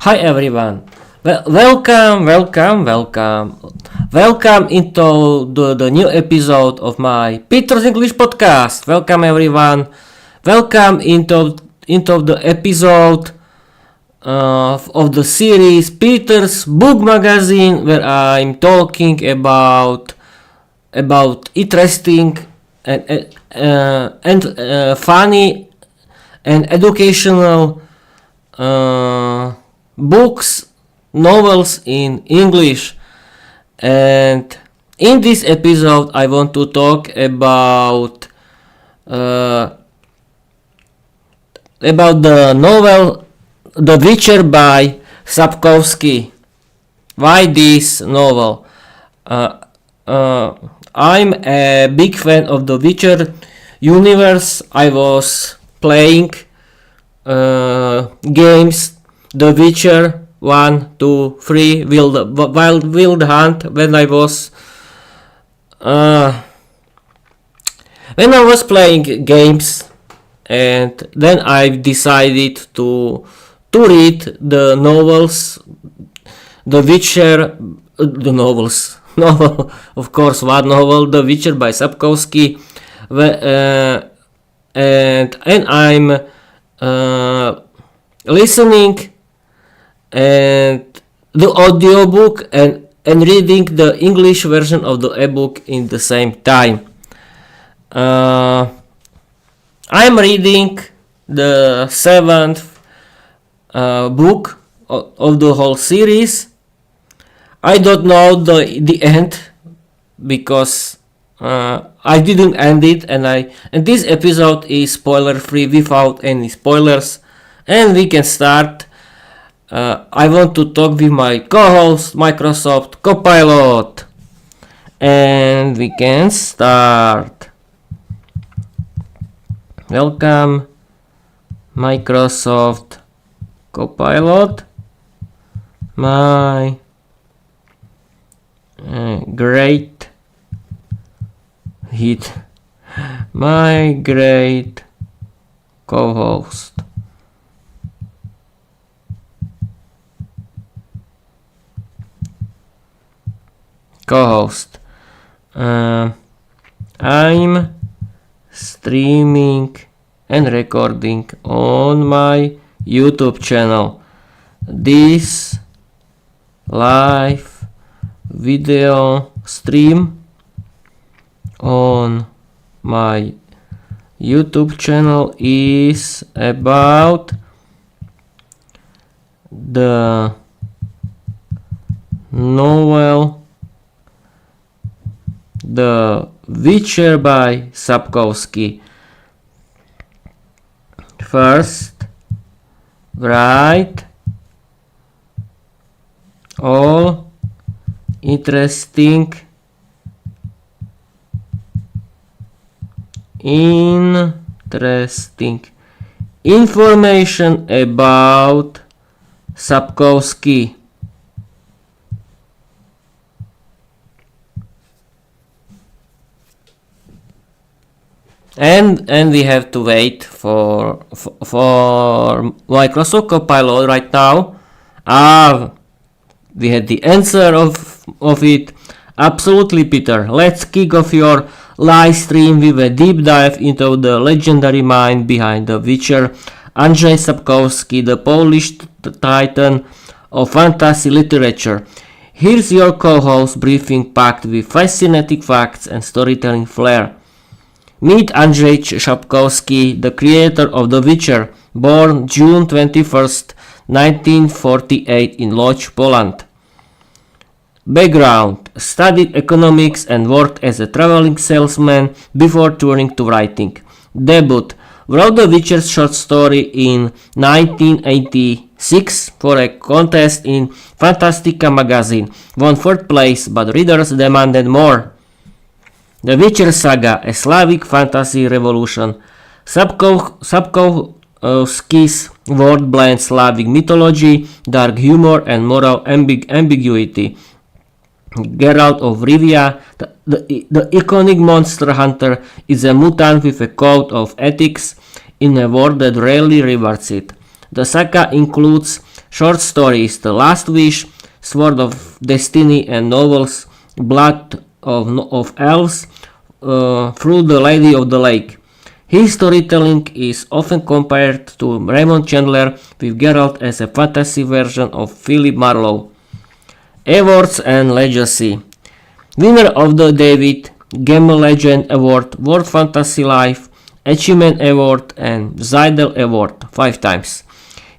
Hi everyone. Welcome into the new episode of my Peter's English podcast. Welcome everyone. Welcome into the episode of the series Peter's Book Magazine, where I'm talking about interesting and funny and educational books, novels in English. And in this episode I want to talk about the novel The Witcher by Sapkowski. Why this novel? I'm a big fan of the Witcher universe. I was playing games The Witcher 1, 2, 3, Wild Hunt when I was playing games, and then I decided to read the novels, The Witcher, the novels, novel, of course, one novel, The Witcher by Sapkowski, and I'm listening and the audiobook and reading the English version of the ebook in the same time. I'm reading the seventh book of the whole series. I don't know the end because I didn't end it, and this episode is spoiler free without any spoilers, and we can start. I want to talk with my co-host Microsoft Copilot, and we can start. Welcome Microsoft Copilot, my great co-host. I'm streaming and recording on my YouTube channel this live video stream on my YouTube channel is about the novel The Witcher by Sapkowski. First, write all interesting information about Sapkowski. And we have to wait for Microsoft Copilot right now. We had the answer of it. Absolutely, Peter. Let's kick off your live stream with a deep dive into the legendary mind behind The Witcher, Andrzej Sapkowski, the Polish titan of fantasy literature. Here's your co-host briefing packed with fascinating facts and storytelling flair. Meet Andrzej Sapkowski, the creator of The Witcher, born June 21st, 1948 in Łódź, Poland. Background: studied economics and worked as a traveling salesman before turning to writing. Debut: wrote The Witcher short story in 1986 for a contest in Fantastica magazine. Won 4th place, but readers demanded more. The Witcher Saga, a Slavic fantasy revolution. Sapkowski's world blends Slavic mythology, dark humor, and moral ambiguity. Geralt of Rivia, the iconic monster hunter, is a mutant with a code of ethics in a world that rarely rewards it. The saga includes short stories The Last Wish, Sword of Destiny, and novels Blood of Elves through The Lady of the Lake. His storytelling is often compared to Raymond Chandler, with Geralt as a fantasy version of Philip Marlowe. Awards and Legacy. Winner of the David Game Legend Award, World Fantasy Life Achievement Award, and Zidel Award 5 times.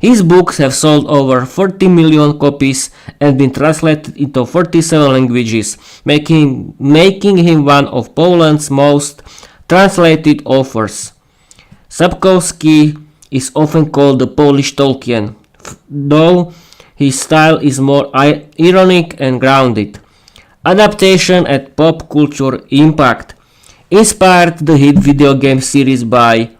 His books have sold over 40 million copies and been translated into 47 languages, making him one of Poland's most translated authors. Sapkowski is often called the Polish Tolkien, though his style is more ironic and grounded. Adaptation and pop culture impact. Inspired the hit video game series by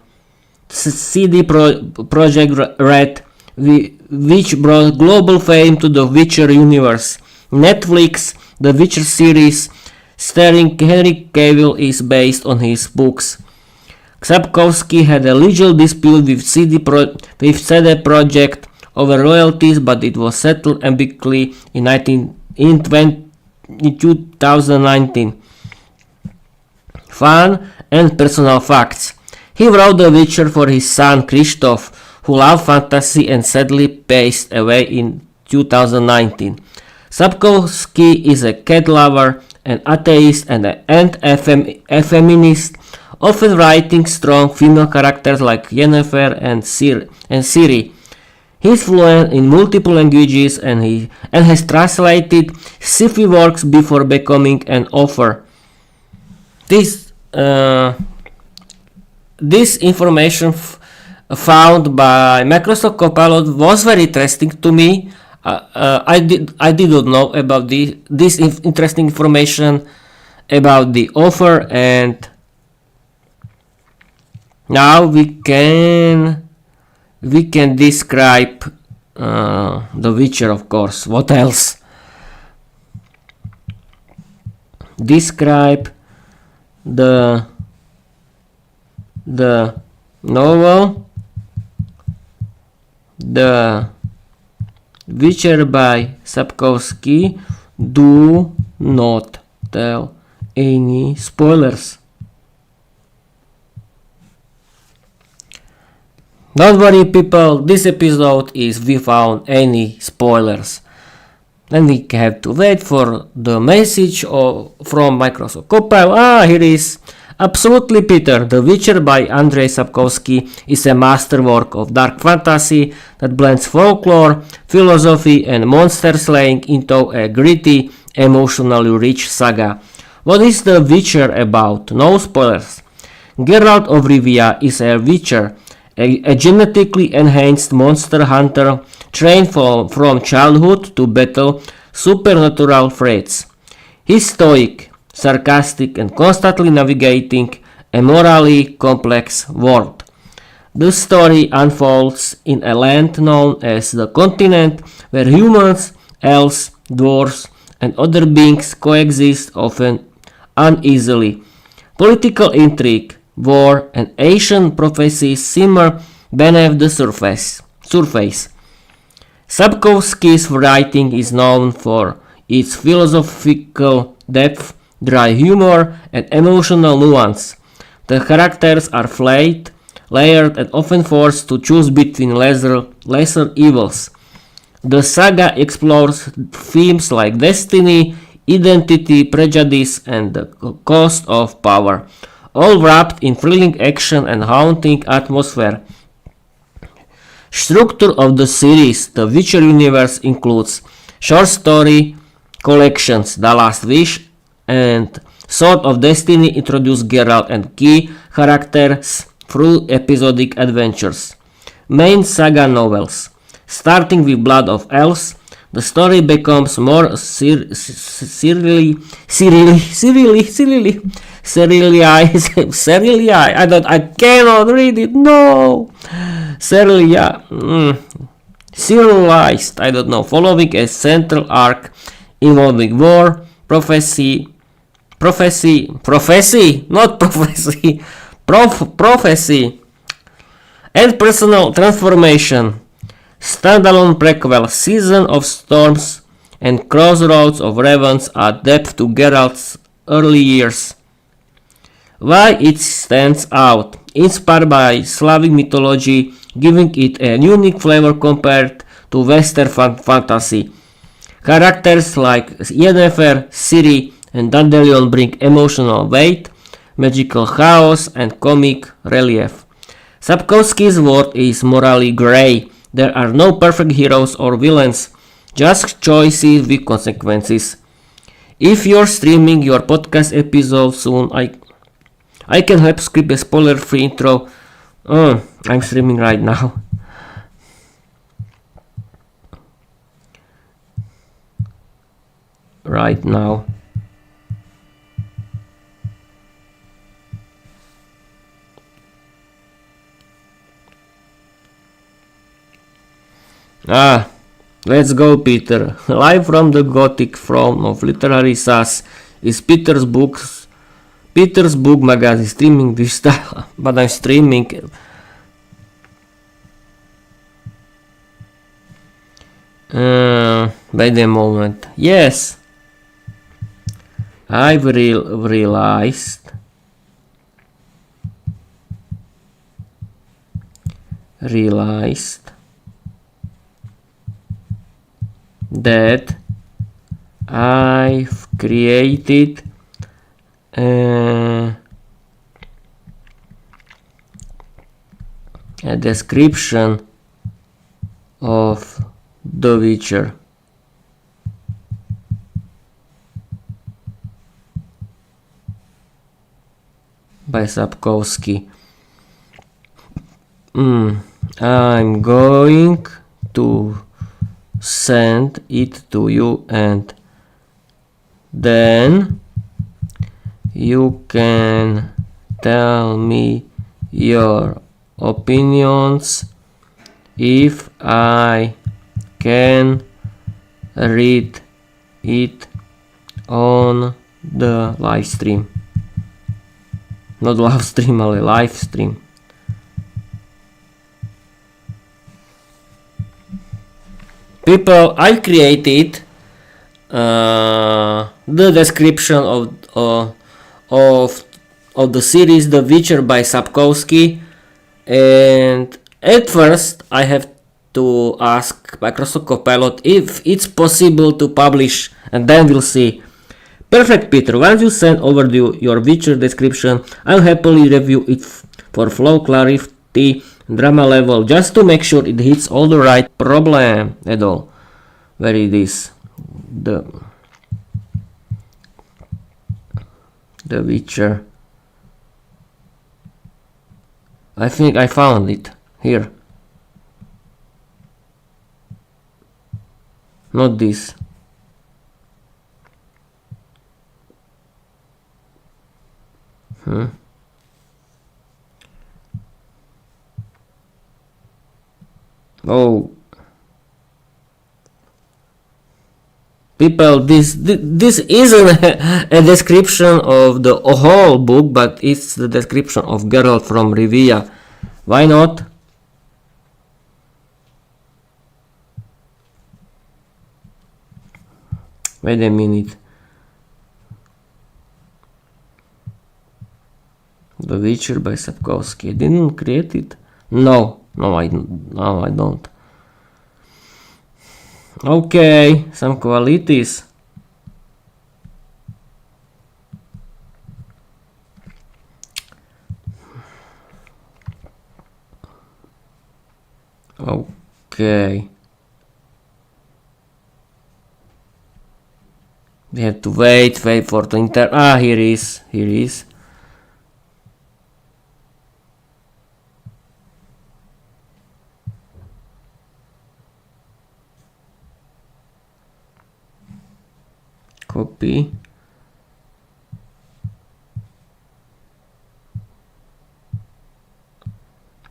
CD Projekt Red, which brought global fame to the Witcher universe. Netflix, The Witcher series starring Henry Cavill is based on his books. Sapkowski had a legal dispute with CD Projekt over royalties, but it was settled amicably in 2019. Fun and personal facts. He wrote The Witcher for his son Christoph, who loved fantasy and sadly passed away in 2019. Sapkowski is a cat lover, an atheist, and a feminist, often writing strong female characters like Yennefer and Ciri. He is fluent in multiple languages and has translated sci-fi works before becoming an author. This information found by Microsoft Copilot was very interesting to me. I did not know about this interesting information about the author, and now we can describe The Witcher, of course. What else? Describe the novel The Witcher by Sapkowski. Do not tell any spoilers. Don't worry, people, this episode is without any spoilers. Then we have to wait for the message from Microsoft Copilot. Here is. Absolutely, Peter. The Witcher by Andrzej Sapkowski is a masterwork of dark fantasy that blends folklore, philosophy, and monster slaying into a gritty, emotionally rich saga. What is The Witcher about? No spoilers. Geralt of Rivia is a Witcher, a genetically enhanced monster hunter trained from childhood to battle supernatural threats. He's stoic, sarcastic, and constantly navigating a morally complex world. The story unfolds in a land known as the Continent, where humans, elves, dwarves, and other beings coexist, often uneasily. Political intrigue, war, and ancient prophecies simmer beneath the surface. Sapkowski's writing is known for its philosophical depth, dry humor, and emotional nuance. The characters are layered, and often forced to choose between lesser evils. The saga explores themes like destiny, identity, prejudice, and the cost of power, all wrapped in thrilling action and haunting atmosphere. Structure of the series. The Witcher universe includes short story collections The Last Wish and Sword of Destiny introduce Geralt and key characters through episodic adventures. Main saga novels. Starting with Blood of Elves, the story becomes more serialized. I cannot read it. No. Serialized. I don't know. Following a central arc involving war, prophecy, and personal transformation. Standalone prequel Season of Storms and Crossroads of Ravens add depth to Geralt's early years. Why it stands out. Inspired by Slavic mythology, giving it a unique flavor compared to Western fantasy. Characters like Yennefer, Ciri, and Dandelion bring emotional weight, magical chaos, and comic relief. Sapkowski's world is morally grey. There are no perfect heroes or villains, just choices with consequences. If you're streaming your podcast episode soon, I can help script a spoiler-free intro. I'm streaming right now. Right now. Let's go, Peter. Live from the Gothic throne of literary sass is Peter's book magazine streaming this style, but I'm streaming. Wait a moment. Yes, I've realized that I've created a description of The Witcher. By Sapkowski. I'm going to send it to you, and then you can tell me your opinions if I can read it on the live stream. Not live stream, ale live stream. People, I created the description of the series The Witcher by Sapkowski, and at first I have to ask Microsoft Copilot if it's possible to publish, and then we'll see. Perfect, Peter. Once you send over your Witcher description, I'll happily review it for flow, clarity, drama level, just to make sure it hits all the right problem at all. Where it is? The Witcher. I think I found it here. Not this. Oh, people, this isn't a description of the whole book, but it's the description of Geralt from Rivia. Why not? Wait a minute. The Witcher by Sapkowski. I didn't create it. No, I don't. Okay, some qualities. Okay. We have to wait for the here is. Copy.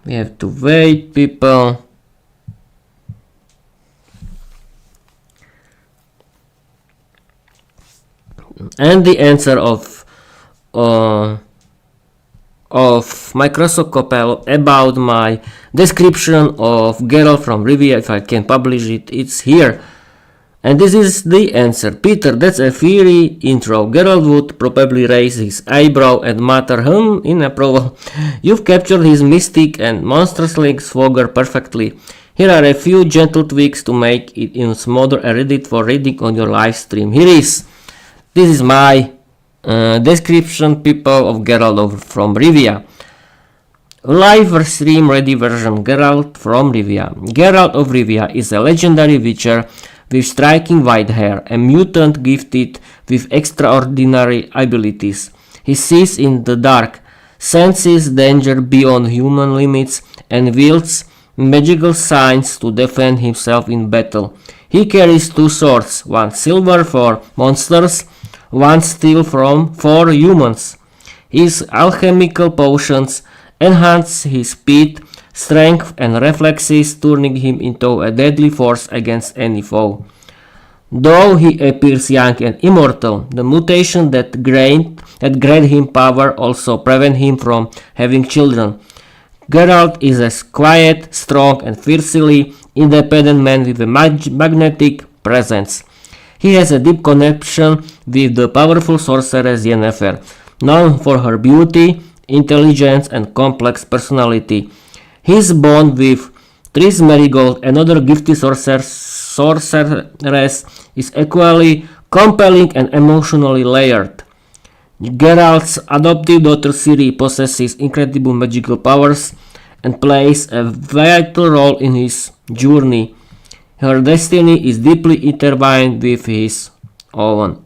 We have to wait, people. And the answer of of Microsoft Copel about my description of Geralt from Rivia. If I can publish it, it's here. And this is the answer. Peter, that's a fiery intro. Geralt would probably raise his eyebrow and mutter, in approval. You've captured his mystic and monstrous-like swagger perfectly. Here are a few gentle tweaks to make it even smoother and ready for reading on your live stream. Here is. This is my description, people, of Geralt from Rivia. Live stream ready version. Geralt from Rivia. Geralt of Rivia is a legendary witcher with striking white hair, a mutant gifted with extraordinary abilities. He sees in the dark, senses danger beyond human limits, and wields magical signs to defend himself in battle. He carries two swords, one silver for monsters, one steel for humans. His alchemical potions enhance his speed, strength and reflexes, turning him into a deadly force against any foe. Though he appears young and immortal, the mutation that granted him power also prevent him from having children. Geralt is a quiet, strong and fiercely independent man with a magnetic presence. He has a deep connection with the powerful sorceress Yennefer, known for her beauty, intelligence and complex personality. His bond with Triss Merigold, another gifted sorceress, is equally compelling and emotionally layered. Geralt's adoptive daughter Ciri possesses incredible magical powers and plays a vital role in his journey. Her destiny is deeply intertwined with his own.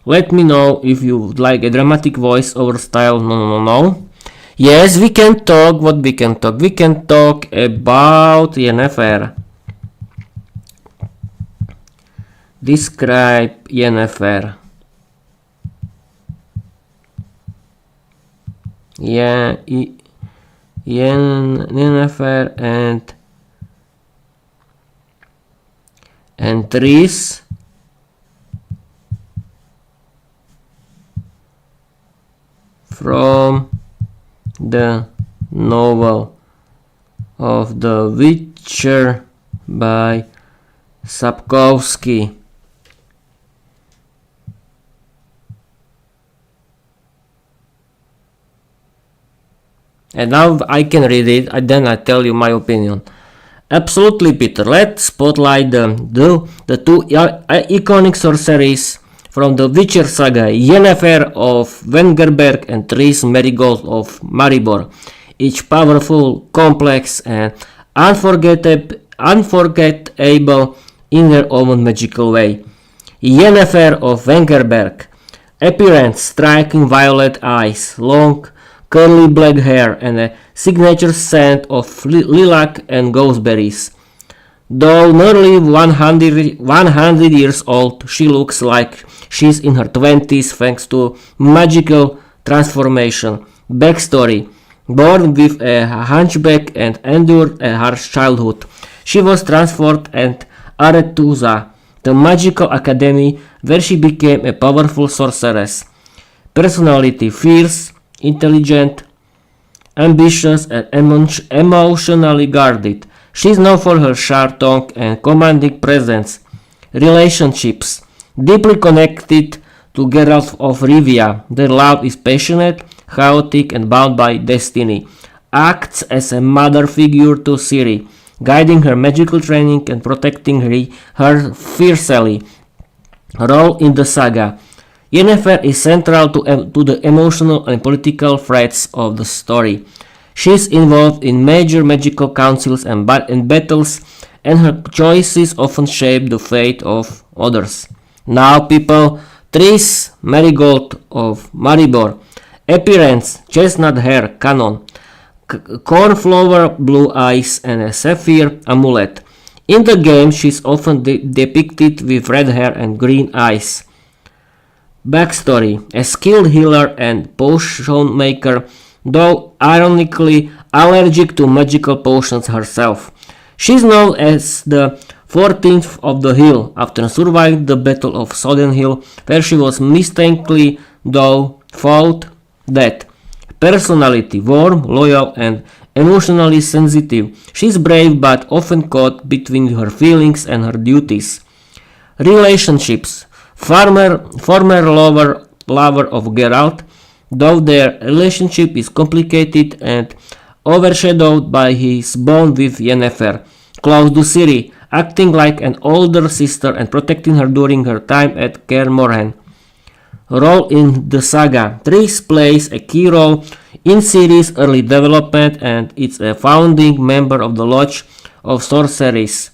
Let me know if you would like a dramatic voiceover style. No. Yes, we can talk. What we can talk? We can talk about Yennefer. Describe Yennefer. Yennefer and Triss from the novel of The Witcher by Sapkowski. And now I can read it, and then I tell you my opinion. Absolutely, Peter. Let's spotlight the two iconic sorceries from the Witcher saga, Yennefer of Vengerberg and Triss Merigold of Maribor, each powerful, complex, and unforgettable in their own magical way. Yennefer of Vengerberg. Appearance: striking violet eyes, long curly black hair, and a signature scent of lilac and gooseberries. Though nearly 100 years old, she looks like she's in her 20s thanks to magical transformation. Backstory: born with a hunchback and endured a harsh childhood, she was transferred at Aretuza, the magical academy, where she became a powerful sorceress. Personality: fierce, intelligent, ambitious, and emotionally guarded. She's known for her sharp tongue and commanding presence. Relationships: deeply connected to Geralt of Rivia. Their love is passionate, chaotic, and bound by destiny. Acts as a mother figure to Ciri, guiding her magical training and protecting her fiercely. Role in the saga: Yennefer is central to the emotional and political threads of the story. She is involved in major magical councils and battles, and her choices often shape the fate of others. Now, people, Triss Merigold of Maribor. Appearance: chestnut hair, canon, cornflower blue eyes, and a sapphire amulet. In the game, she is often depicted with red hair and green eyes. Backstory: a skilled healer and potion maker, though ironically allergic to magical potions herself. She is known as the 14th of the Hill after surviving the Battle of Soden Hill, where she was mistakenly, though, thought dead. Personality: warm, loyal, and emotionally sensitive. She's brave but often caught between her feelings and her duties. Relationships: former lover of Geralt, though their relationship is complicated and overshadowed by his bond with Yennefer. Close to Ciri, acting like an older sister and protecting her during her time at Kaer Morhen. Role in the saga: Triss plays a key role in Ciri's early development and is a founding member of the Lodge of Sorceries.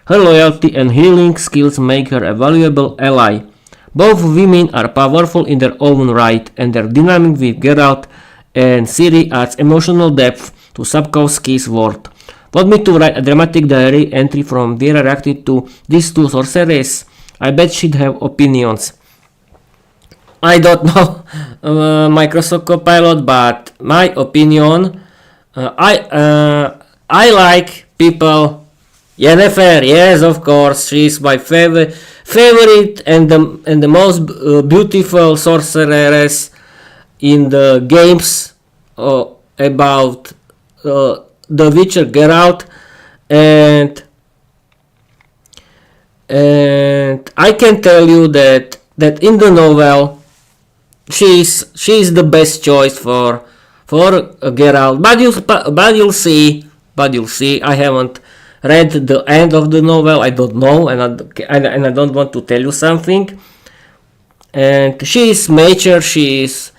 Her loyalty and healing skills make her a valuable ally. Both women are powerful in their own right, and their dynamic with Geralt and Ciri adds emotional depth to Sapkowski's world. Want me to write a dramatic diary entry from Viera reacted to these two sorceresses? I bet she'd have opinions. I don't know Microsoft Copilot, but my opinion, I like people. Yennefer, yes, of course, she's my favorite and the most beautiful sorceress in the games about the Witcher Geralt, and I can tell you that in the novel she's the best choice for Geralt, but you'll see. I haven't read the end of the novel. I don't know, and I don't want to tell you something. And she is mature. She is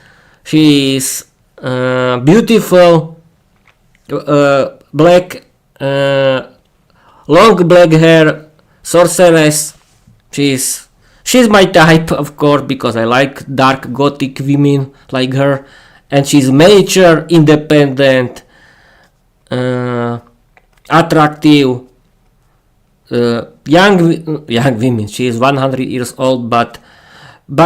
beautiful, black, long black hair sorceress. She's my type, of course, because I like dark gothic women like her, and she's mature, independent, attractive, young women. She is 100 years old, but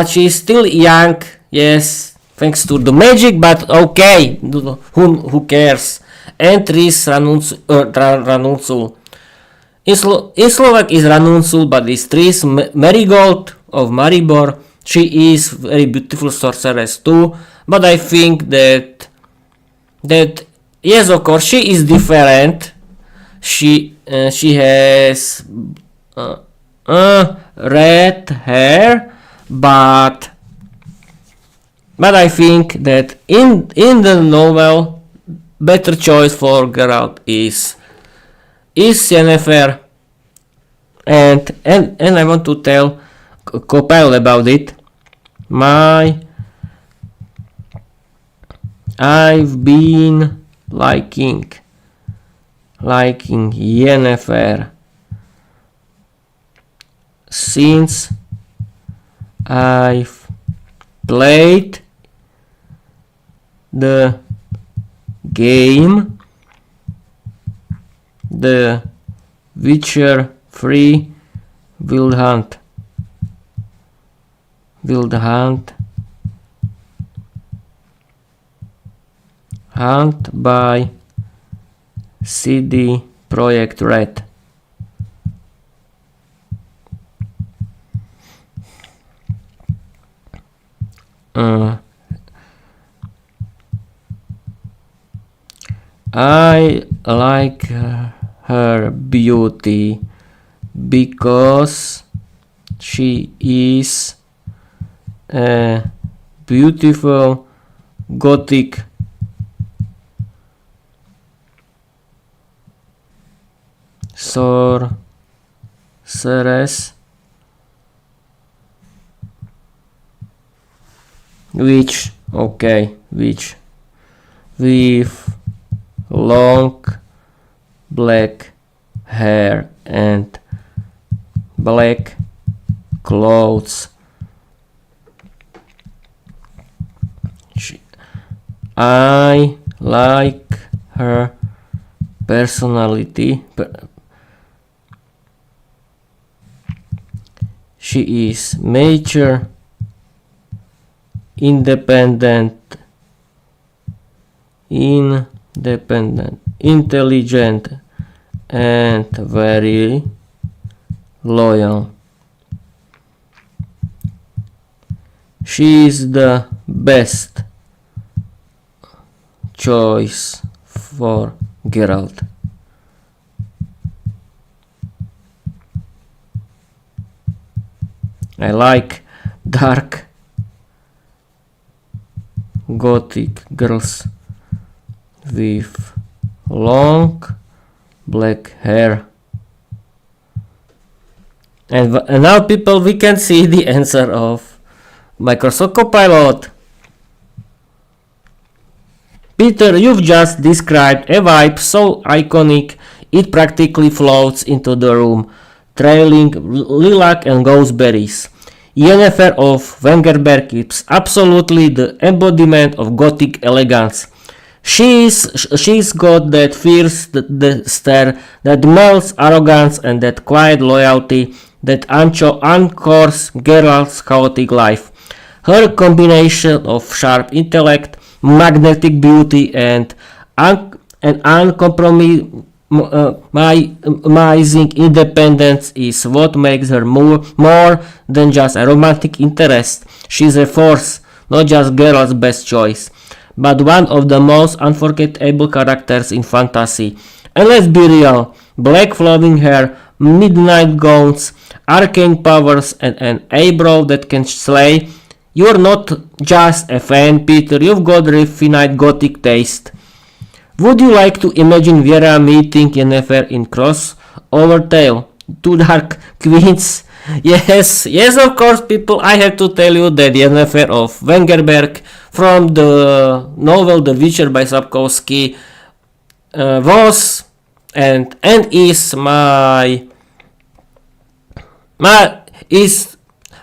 she is still young. Yes, thanks to the magic. But okay, who cares? And Triss Ranuncul. In Slovak is Ranuncul, but it's Triss Marigold of Maribor. She is very beautiful sorceress too. But I think that yes, of course, she is different. She has red hair, but I think that in the novel, better choice for Geralt is Yennefer, and I want to tell Copile about it. I've been liking Yennefer since I've played the game The Witcher 3 Wild Hunt by CD Projekt Red. I like her beauty because she is a beautiful gothic sorceress which with long black hair and black clothes. I like her personality. She is mature, independent, intelligent, and very loyal. She is the best choice for Geralt. I like dark gothic girls with long black hair. And now people, we can see the answer of Microsoft Copilot. Peter, you've just described a vibe so iconic it practically floats into the room, trailing lilac and gooseberries. Yennefer of Wengerberg is absolutely the embodiment of gothic elegance. She's got that fierce stare, that melts arrogance, and that quiet loyalty that anchors Geralt's chaotic life. Her combination of sharp intellect, magnetic beauty, and uncompromising independence is what makes her more than just a romantic interest. She's a force, not just Geralt's best choice, but one of the most unforgettable characters in fantasy. And let's be real, black flowing hair, midnight gowns, arcane powers, and an eyebrow that can slay. You're not just a fan, Peter, you've got refined gothic taste. Would you like to imagine Viera meeting Yennefer in crossover tale? Two dark queens? Yes, of course, people, I have to tell you that Yennefer of Wengerberg from the novel The Witcher by Sapkowski was and is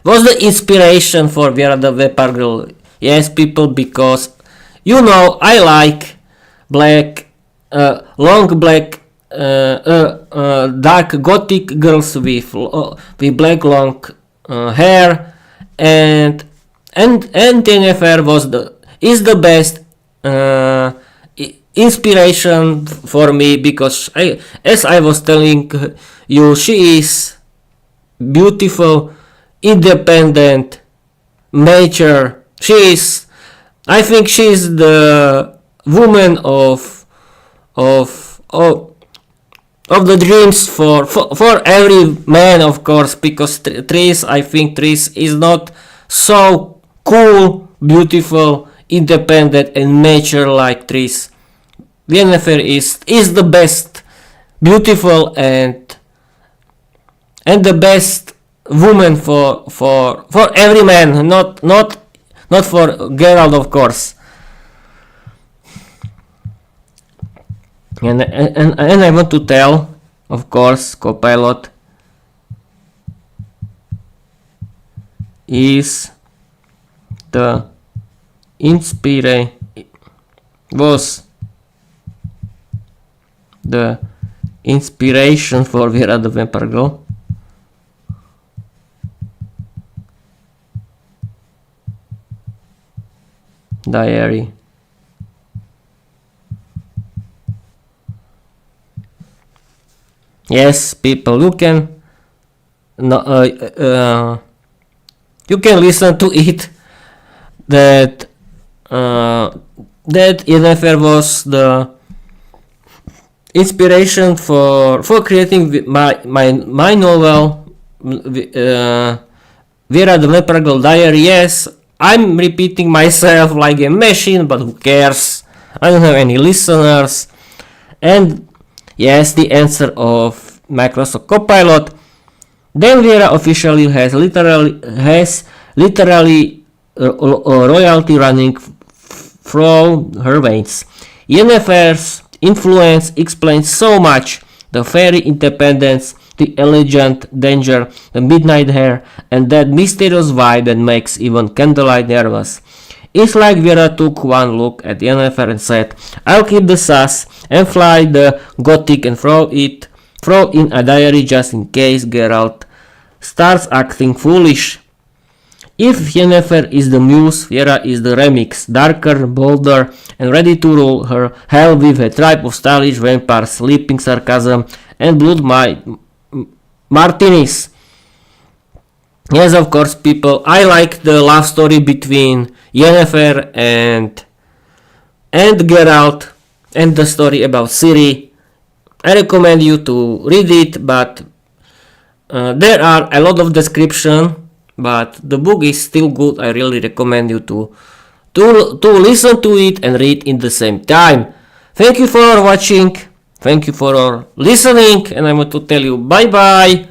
was the inspiration for Viera the Vampire Girl. Yes, people, because you know I like black, long black, dark gothic girls with black long hair, and Yennefer is the best inspiration for me, because as I was telling you, she is beautiful, independent, mature. I think she is the woman of the dreams for every man, of course, because I think Triss is not so cool, beautiful, independent, and mature like Triss. Yennefer is the best, beautiful, and the best woman for every man, not for Geralt, of course. And I want to tell, of course, Copilot is the inspiration for Viera the Vampire Girl. Diary. Yes, people, you can listen to it. That Yennefer was the inspiration for creating my novel, Viera the Vampire Girl Diary. Yes, I'm repeating myself like a machine, but who cares? I don't have any listeners. And yes, the answer of Microsoft Copilot. Then Viera officially has literally royalty running through her veins. Yennefer's influence explains so much: the fairy independence, the elegant danger, the midnight hair, and that mysterious vibe that makes even candlelight nervous. It's like Viera took one look at Yennefer and said, I'll keep the sass and fly the gothic and throw in a diary just in case Geralt starts acting foolish. If Yennefer is the muse, Viera is the remix, darker, bolder, and ready to rule her hell with a tribe of stylish vampires, sleeping sarcasm, and blood martinis. Yes, of course, people, I like the love story between Yennefer and and Geralt and the story about Ciri. I recommend you to read it, but there are a lot of description, but the book is still good. I really recommend you to listen to it and read in the same time. Thank you for watching. Thank you for listening, and I want to tell you bye bye.